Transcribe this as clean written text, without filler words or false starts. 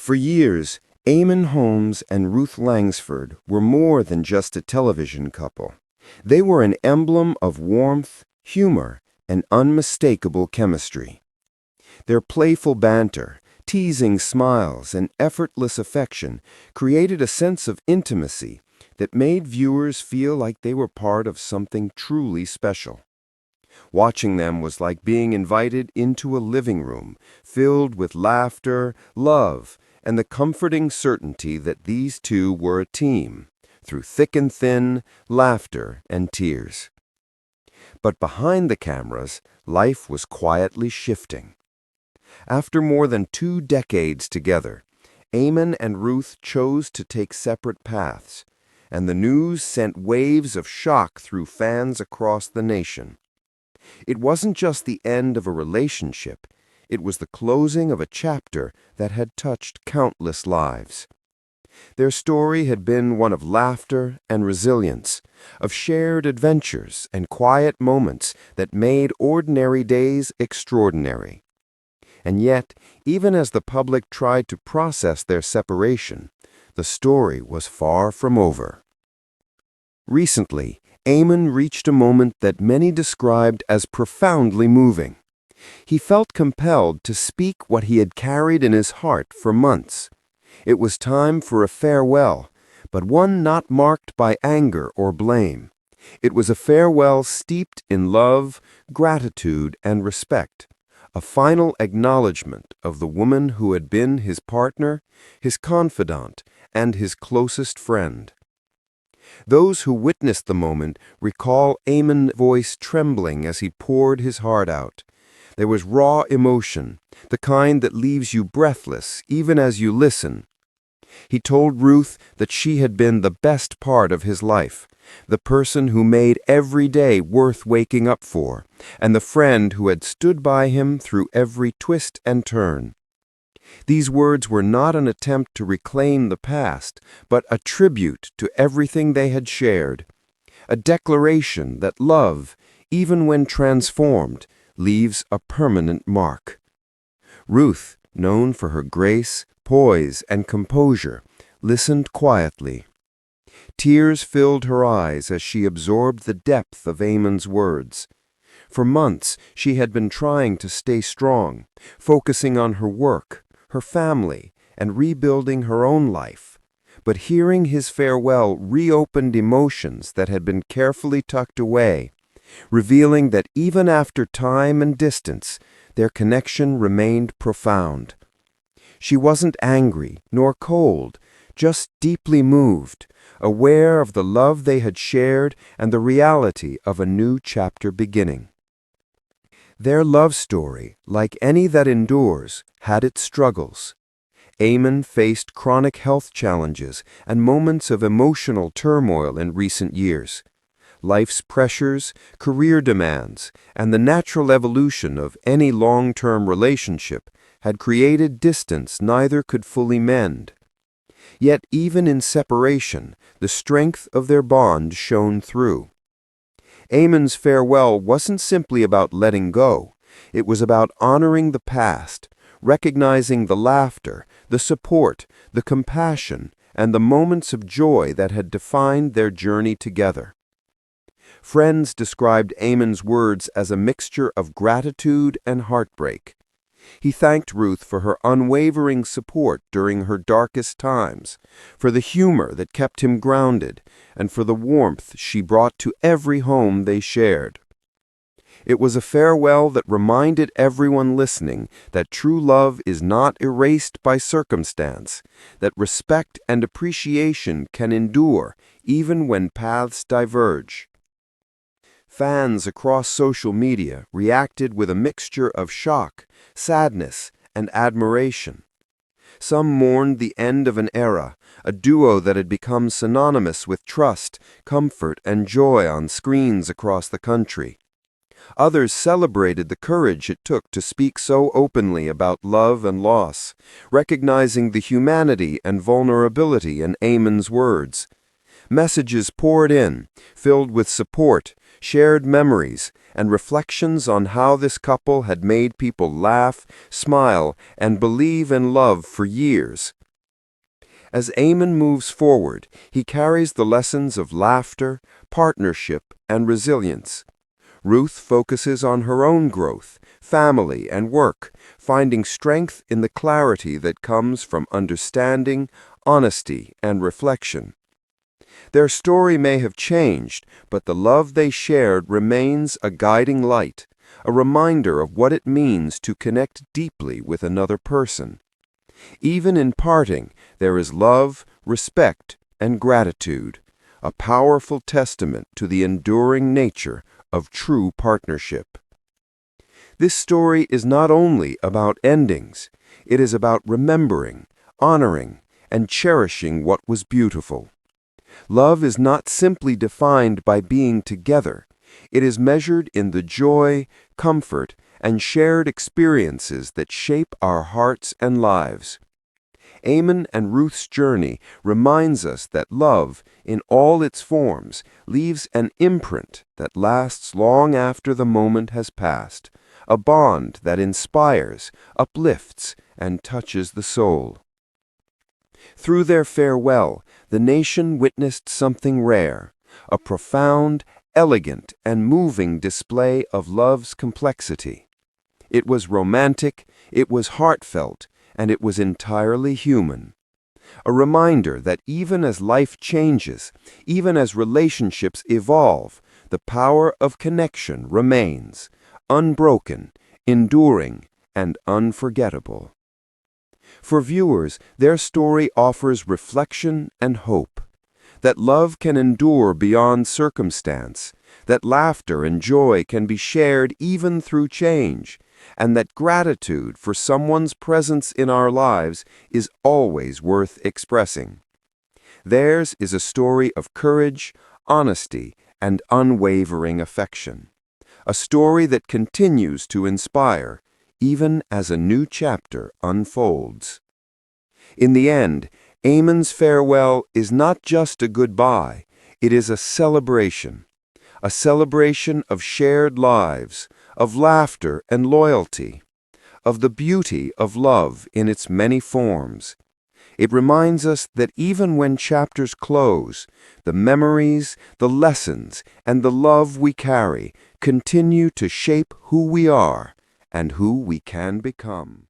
For years, Eamonn Holmes and Ruth Langsford were more than just a television couple. They were an emblem of warmth, humor, and unmistakable chemistry. Their playful banter, teasing smiles, and effortless affection created a sense of intimacy that made viewers feel like they were part of something truly special. Watching them was like being invited into a living room filled with laughter, love, and the comforting certainty that these two were a team, through thick and thin, laughter and tears. But behind the cameras, life was quietly shifting. After more than 2 decades together, Eamonn and Ruth chose to take separate paths, and the news sent waves of shock through fans across the nation. It wasn't just the end of a relationship, it was the closing of a chapter that had touched countless lives. Their story had been one of laughter and resilience, of shared adventures and quiet moments that made ordinary days extraordinary. And yet, even as the public tried to process their separation, the story was far from over. Recently, Eamonn reached a moment that many described as profoundly moving. He felt compelled to speak what he had carried in his heart for months. It was time for a farewell, but one not marked by anger or blame. It was a farewell steeped in love, gratitude, and respect, a final acknowledgement of the woman who had been his partner, his confidant, and his closest friend. Those who witnessed the moment recall Eamonn's voice trembling as he poured his heart out. There was raw emotion, the kind that leaves you breathless even as you listen. He told Ruth that she had been the best part of his life, the person who made every day worth waking up for, and the friend who had stood by him through every twist and turn. These words were not an attempt to reclaim the past, but a tribute to everything they had shared, a declaration that love, even when transformed, leaves a permanent mark. Ruth, known for her grace, poise, and composure, listened quietly. Tears filled her eyes as she absorbed the depth of Eamonn's words. For months, she had been trying to stay strong, focusing on her work, her family, and rebuilding her own life. But hearing his farewell reopened emotions that had been carefully tucked away, revealing that even after time and distance, their connection remained profound. She wasn't angry nor cold, just deeply moved, aware of the love they had shared and the reality of a new chapter beginning. Their love story, like any that endures, had its struggles. Eamonn faced chronic health challenges and moments of emotional turmoil in recent years. Life's pressures, career demands, and the natural evolution of any long-term relationship had created distance neither could fully mend. Yet even in separation, the strength of their bond shone through. Eamonn's farewell wasn't simply about letting go. It was about honoring the past, recognizing the laughter, the support, the compassion, and the moments of joy that had defined their journey together. Friends described Eamonn's words as a mixture of gratitude and heartbreak. He thanked Ruth for her unwavering support during her darkest times, for the humor that kept him grounded, and for the warmth she brought to every home they shared. It was a farewell that reminded everyone listening that true love is not erased by circumstance, that respect and appreciation can endure even when paths diverge. Fans across social media reacted with a mixture of shock, sadness, and admiration. Some mourned the end of an era, a duo that had become synonymous with trust, comfort, and joy on screens across the country. Others celebrated the courage it took to speak so openly about love and loss, recognizing the humanity and vulnerability in Eamonn's words. Messages poured in, filled with support, shared memories, and reflections on how this couple had made people laugh, smile, and believe in love for years. As Eamonn moves forward, he carries the lessons of laughter, partnership, and resilience. Ruth focuses on her own growth, family, and work, finding strength in the clarity that comes from understanding, honesty, and reflection. Their story may have changed, but the love they shared remains a guiding light, a reminder of what it means to connect deeply with another person. Even in parting, there is love, respect, and gratitude, a powerful testament to the enduring nature of true partnership. This story is not only about endings, it is about remembering, honoring, and cherishing what was beautiful. Love is not simply defined by being together. It is measured in the joy, comfort, and shared experiences that shape our hearts and lives. Eamonn and Ruth's journey reminds us that love, in all its forms, leaves an imprint that lasts long after the moment has passed, a bond that inspires, uplifts, and touches the soul. Through their farewell, the nation witnessed something rare, a profound, elegant, and moving display of love's complexity. It was romantic, it was heartfelt, and it was entirely human. A reminder that even as life changes, even as relationships evolve, the power of connection remains, unbroken, enduring, and unforgettable. For viewers, their story offers reflection and hope. That love can endure beyond circumstance, that laughter and joy can be shared even through change, and that gratitude for someone's presence in our lives is always worth expressing. Theirs is a story of courage, honesty, and unwavering affection. A story that continues to inspire, even as a new chapter unfolds. In the end, Eamonn's farewell is not just a goodbye, it is a celebration of shared lives, of laughter and loyalty, of the beauty of love in its many forms. It reminds us that even when chapters close, the memories, the lessons, and the love we carry continue to shape who we are and who we can become.